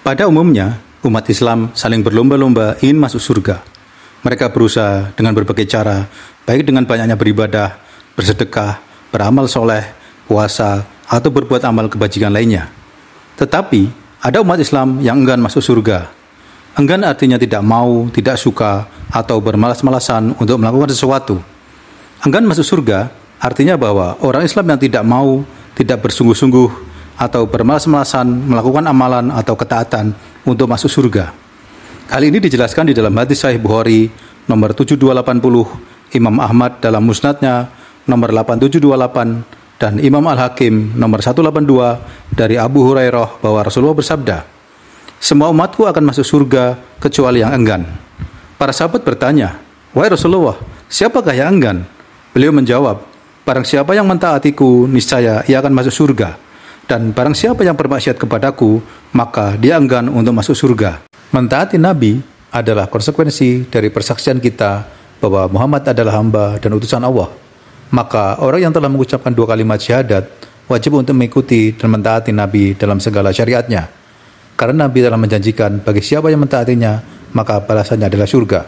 Pada umumnya, umat Islam saling berlomba-lomba ingin masuk surga. Mereka berusaha dengan berbagai cara, baik dengan banyaknya beribadah, bersedekah, beramal soleh, puasa, atau berbuat amal kebajikan lainnya. Tetapi, ada umat Islam yang enggan masuk surga. Enggan artinya tidak mau, tidak suka, atau bermalas-malasan untuk melakukan sesuatu. Enggan masuk surga artinya bahwa orang Islam yang tidak mau, tidak bersungguh-sungguh, atau bermalas-malasan melakukan amalan atau ketaatan untuk masuk surga. Hal ini dijelaskan di dalam hadis Sahih Bukhari nomor 7280, Imam Ahmad dalam musnadnya nomor 8728, dan Imam Al-Hakim nomor 182 dari Abu Hurairah bahwa Rasulullah bersabda, "Semua umatku akan masuk surga kecuali yang enggan." Para sahabat bertanya, "Wahai Rasulullah, siapakah yang enggan?" Beliau menjawab, "Barang siapa yang mentaatiku, niscaya ia akan masuk surga. Dan barang siapa yang bermaksiat kepadaku, maka dia enggan untuk masuk surga." Mentaati Nabi adalah konsekuensi dari persaksian kita bahwa Muhammad adalah hamba dan utusan Allah. Maka orang yang telah mengucapkan 2 kalimat syahadat wajib untuk mengikuti dan mentaati Nabi dalam segala syariatnya. Karena Nabi telah menjanjikan bagi siapa yang mentaatinya, maka balasannya adalah surga.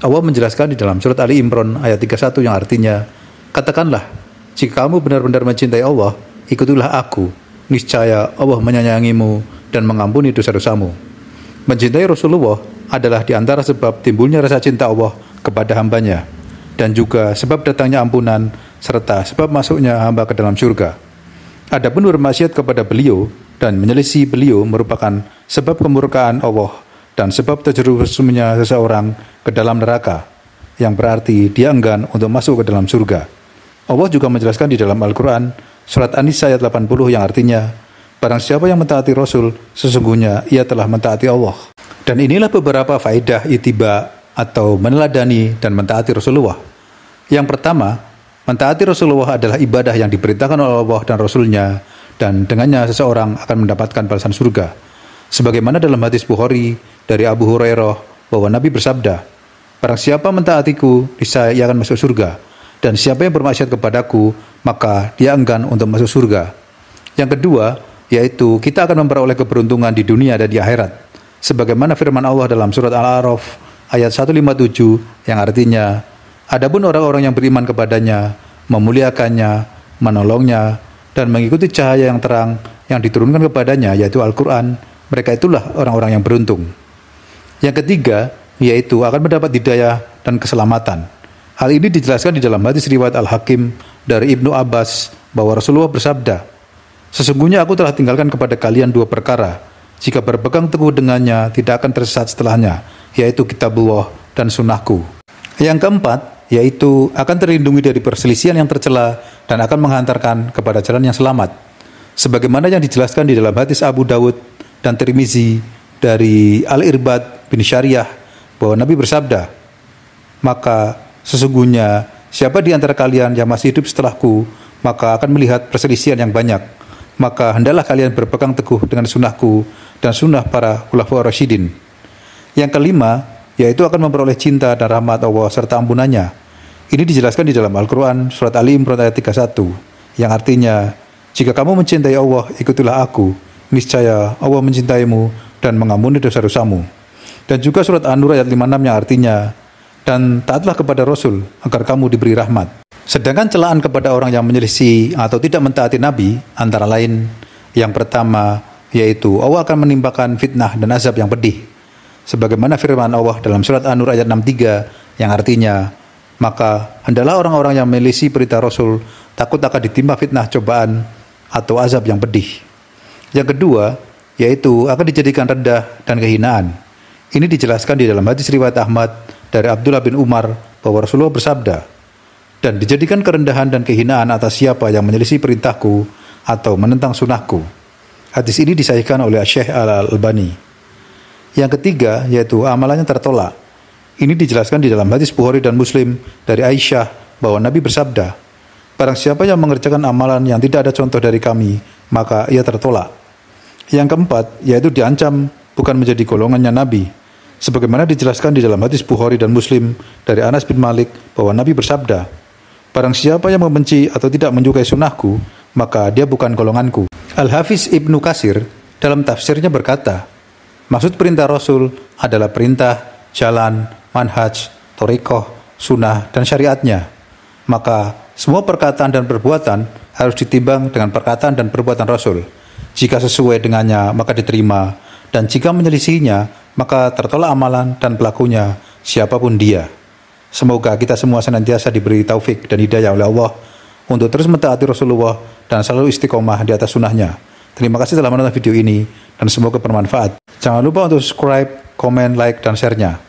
Allah menjelaskan di dalam surat Ali Imran ayat 31 yang artinya, "Katakanlah, jika kamu benar-benar mencintai Allah, ikutilah aku. Niscaya Allah menyayangimu dan mengampuni dosa-dosamu." Mencintai Rasulullah adalah di antara sebab timbulnya rasa cinta Allah kepada hambanya, dan juga sebab datangnya ampunan, serta sebab masuknya hamba ke dalam surga. Adapun bermaksiat kepada beliau dan menyelisih beliau merupakan sebab kemurkaan Allah dan sebab terjerumusnya seseorang ke dalam neraka, yang berarti dia enggan untuk masuk ke dalam surga. Allah juga menjelaskan di dalam Al-Quran, surat An-Nisa ayat 80 yang artinya, "Barang siapa yang mentaati Rasul, sesungguhnya ia telah mentaati Allah." Dan inilah beberapa faedah ittiba atau meneladani dan mentaati Rasulullah. Yang pertama, mentaati Rasulullah adalah ibadah yang diperintahkan oleh Allah dan Rasulnya, dan dengannya seseorang akan mendapatkan balasan surga. Sebagaimana dalam hadis Bukhari dari Abu Hurairah bahwa Nabi bersabda, "Barang siapa mentaatiku, niscaya ia akan masuk surga. Dan siapa yang bermaksiat kepadaku, maka dia enggan untuk masuk surga." Yang kedua, yaitu kita akan memperoleh keberuntungan di dunia dan di akhirat. Sebagaimana firman Allah dalam surat Al-A'raf ayat 157 yang artinya, "Adapun orang-orang yang beriman kepadanya, memuliakannya, menolongnya, dan mengikuti cahaya yang terang yang diturunkan kepadanya, yaitu Al-Quran, mereka itulah orang-orang yang beruntung." Yang ketiga, yaitu akan mendapat hidayah dan keselamatan. Hal ini dijelaskan di dalam hadis riwayat Al-Hakim dari Ibnu Abbas bahwa Rasulullah bersabda, "Sesungguhnya aku telah tinggalkan kepada kalian 2 perkara. Jika berpegang teguh dengannya, tidak akan tersesat setelahnya, yaitu kitabullah dan sunnahku." Yang keempat, yaitu akan terlindungi dari perselisihan yang tercela dan akan menghantarkan kepada jalan yang selamat. Sebagaimana yang dijelaskan di dalam hadis Abu Dawud dan Tirmizi dari Al-Irbad bin Syariah bahwa Nabi bersabda, "Maka sesungguhnya siapa di antara kalian yang masih hidup setelahku, maka akan melihat perselisihan yang banyak. Maka hendaklah kalian berpegang teguh dengan sunnahku dan sunnah para khulafaur rasyidin." Yang kelima, yaitu akan memperoleh cinta dan rahmat Allah serta ampunannya. Ini dijelaskan di dalam Al-Quran surat Ali Imran ayat 31 yang artinya, "Jika kamu mencintai Allah, ikutilah aku. Niscaya Allah mencintaimu dan mengampuni dosa-dosamu." Dan juga surat An-Nur ayat 56 yang artinya, "Dan taatlah kepada Rasul agar kamu diberi rahmat." Sedangkan celaan kepada orang yang menyelisih atau tidak mentaati Nabi antara lain, yang pertama yaitu Allah akan menimpakan fitnah dan azab yang pedih. Sebagaimana firman Allah dalam surat An-Nur ayat 63 yang artinya, "Maka hendaklah orang-orang yang menyelisih perintah Rasul takut akan ditimpa fitnah cobaan atau azab yang pedih." Yang kedua yaitu akan dijadikan rendah dan kehinaan. Ini dijelaskan di dalam hadis riwayat Ahmad dari Abdullah bin Umar bahwa Rasulullah bersabda, "Dan dijadikan kerendahan dan kehinaan atas siapa yang menyelisih perintahku atau menentang sunnahku." Hadis ini disahihkan oleh Syekh Al-Albani. Yang ketiga, yaitu amalannya tertolak. Ini dijelaskan di dalam hadis Bukhari dan Muslim dari Aisyah bahwa Nabi bersabda, "Barang siapa yang mengerjakan amalan yang tidak ada contoh dari kami, maka ia tertolak." Yang keempat, yaitu diancam bukan menjadi golongannya Nabi. Sebagaimana dijelaskan di dalam hadis Bukhari dan Muslim dari Anas bin Malik bahwa Nabi bersabda, "Barang siapa yang membenci atau tidak menyukai sunnahku, maka dia bukan golonganku." Al-Hafiz Ibnu Katsir dalam tafsirnya berkata, Maksud perintah Rasul adalah perintah, jalan, manhaj, thariqah, sunnah, dan syariatnya. Maka semua perkataan dan perbuatan harus ditimbang dengan perkataan dan perbuatan Rasul. Jika sesuai dengannya, maka diterima. Dan jika menyelisihinya, maka tertolak amalan dan pelakunya, siapapun dia. Semoga kita semua senantiasa diberi taufik dan hidayah oleh Allah untuk terus mentaati Rasulullah dan selalu istiqomah di atas sunnahnya. Terima kasih telah menonton video ini dan semoga bermanfaat. Jangan lupa untuk subscribe, komen, like, dan share-nya.